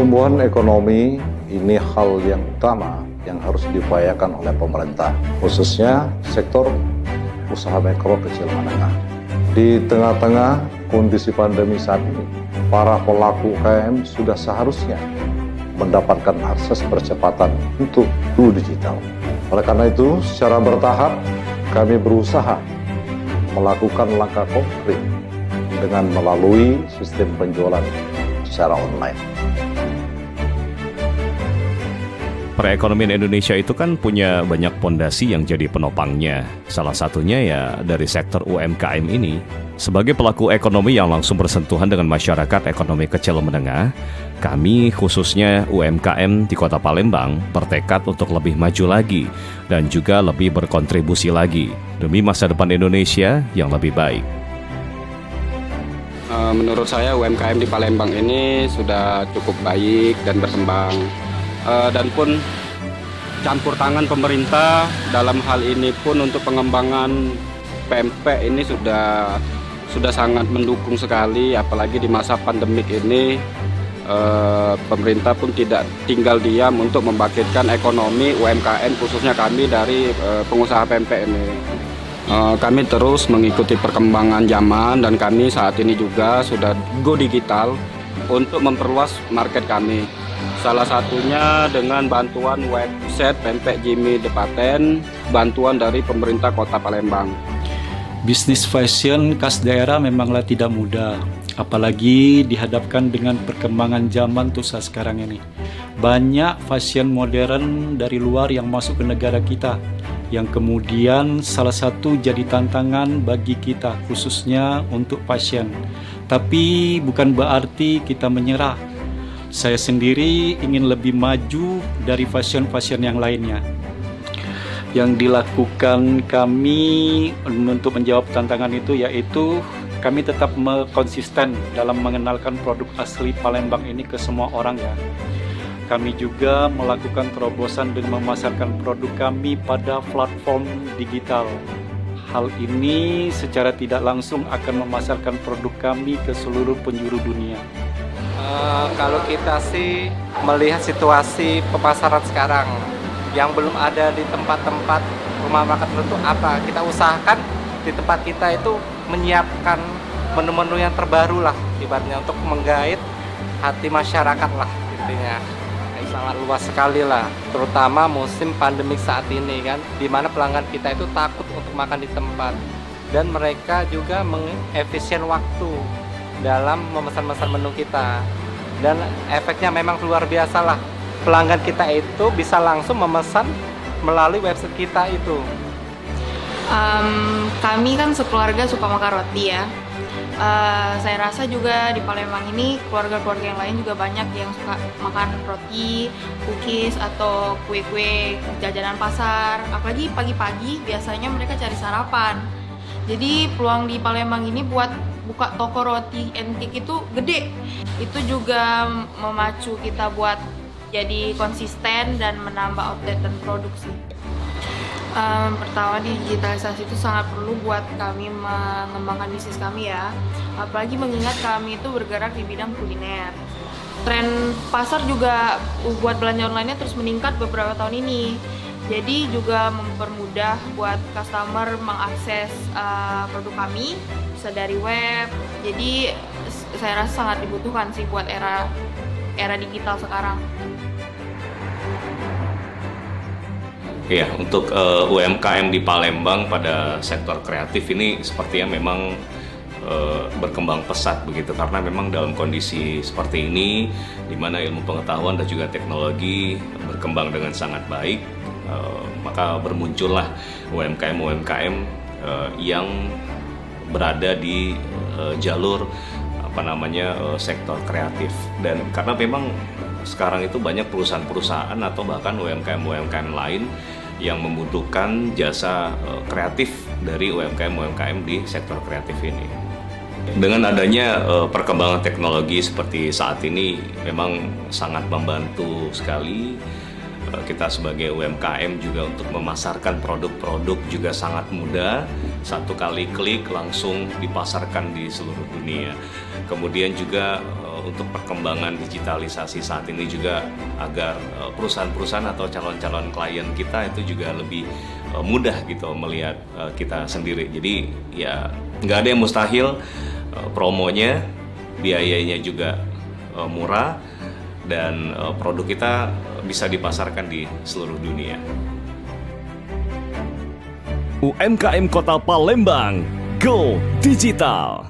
Pertumbuhan ekonomi ini hal yang utama yang harus diupayakan oleh pemerintah, khususnya sektor usaha mikro kecil menengah. Di tengah-tengah kondisi pandemi saat ini, para pelaku UKM sudah seharusnya mendapatkan akses percepatan untuk go digital. Oleh karena itu, secara bertahap kami berusaha melakukan langkah konkret dengan melalui sistem penjualan secara online. Perekonomian Indonesia itu kan punya banyak pondasi yang jadi penopangnya. Salah satunya ya dari sektor UMKM ini. Sebagai pelaku ekonomi yang langsung bersentuhan dengan masyarakat ekonomi kecil menengah, kami khususnya UMKM di Kota Palembang bertekad untuk lebih maju lagi dan juga lebih berkontribusi lagi demi masa depan Indonesia yang lebih baik. Menurut saya UMKM di Palembang ini sudah cukup baik dan berkembang. Dan pun campur tangan pemerintah dalam hal ini pun untuk pengembangan PMP ini sudah sangat mendukung sekali, apalagi di masa pandemik ini pemerintah pun tidak tinggal diam untuk membangkitkan ekonomi UMKM khususnya kami dari pengusaha PMP ini. Kami terus mengikuti perkembangan zaman dan kami saat ini juga sudah go digital untuk memperluas market kami. Salah satunya dengan bantuan website PMP Jimmy Depaten, bantuan dari pemerintah Kota Palembang. Bisnis fashion khas daerah memanglah tidak mudah, apalagi dihadapkan dengan perkembangan zaman tuh saat sekarang ini. Banyak fashion modern dari luar yang masuk ke negara kita, yang kemudian salah satu jadi tantangan bagi kita, khususnya untuk fashion. Tapi bukan berarti kita menyerah. Saya sendiri ingin lebih maju dari fashion-fashion yang lainnya. Yang dilakukan kami untuk menjawab tantangan itu yaitu kami tetap konsisten dalam mengenalkan produk asli Palembang ini ke semua orang ya. Kami juga melakukan terobosan dengan memasarkan produk kami pada platform digital. Hal ini secara tidak langsung akan memasarkan produk kami ke seluruh penjuru dunia. Kalau kita sih melihat situasi pemasaran sekarang yang belum ada di tempat-tempat rumah makan tertentu, apa kita usahakan di tempat kita itu menyiapkan menu-menu yang terbaru lah ibaratnya untuk menggait hati masyarakat lah intinya. Sangat luas sekali lah, terutama musim pandemik saat ini kan, di mana pelanggan kita itu takut untuk makan di tempat dan mereka juga mengefisien waktu dalam memesan menu kita, dan efeknya memang luar biasa lah. Pelanggan kita itu bisa langsung memesan melalui website kita itu. Kami kan sekeluarga suka makan roti ya. Saya rasa juga di Palembang ini keluarga-keluarga yang lain juga banyak yang suka makan roti, cookies atau kue-kue jajanan pasar. Apalagi pagi-pagi biasanya mereka cari sarapan. Jadi peluang di Palembang ini buat buka toko roti and cake itu gede. Itu juga memacu kita buat jadi konsisten dan menambah outlet dan produksi. Pertama, digitalisasi itu sangat perlu buat kami mengembangkan bisnis kami ya. Apalagi mengingat kami itu bergerak di bidang kuliner. Tren pasar juga buat belanja online-nya terus meningkat beberapa tahun ini. Jadi juga mempermudah buat customer mengakses produk kami bisa dari web. Jadi saya rasa sangat dibutuhkan sih buat era digital sekarang. Ya, untuk UMKM di Palembang pada sektor kreatif ini sepertinya memang berkembang pesat begitu, karena memang dalam kondisi seperti ini di mana ilmu pengetahuan dan juga teknologi berkembang dengan sangat baik, maka bermuncullah UMKM yang berada di jalur sektor kreatif. Dan karena memang sekarang itu banyak perusahaan-perusahaan atau bahkan UMKM lain yang membutuhkan jasa kreatif dari UMKM di sektor kreatif ini. Dengan adanya perkembangan teknologi seperti saat ini memang sangat membantu sekali kita sebagai UMKM juga untuk memasarkan produk-produk juga sangat mudah. Satu kali klik langsung dipasarkan di seluruh dunia. Kemudian juga untuk perkembangan digitalisasi saat ini juga agar perusahaan-perusahaan atau calon-calon klien kita itu juga lebih mudah gitu melihat kita sendiri. Jadi ya nggak ada yang mustahil, promonya, biayanya juga murah, dan produk kita bisa dipasarkan di seluruh dunia. UMKM Kota Palembang, Go Digital.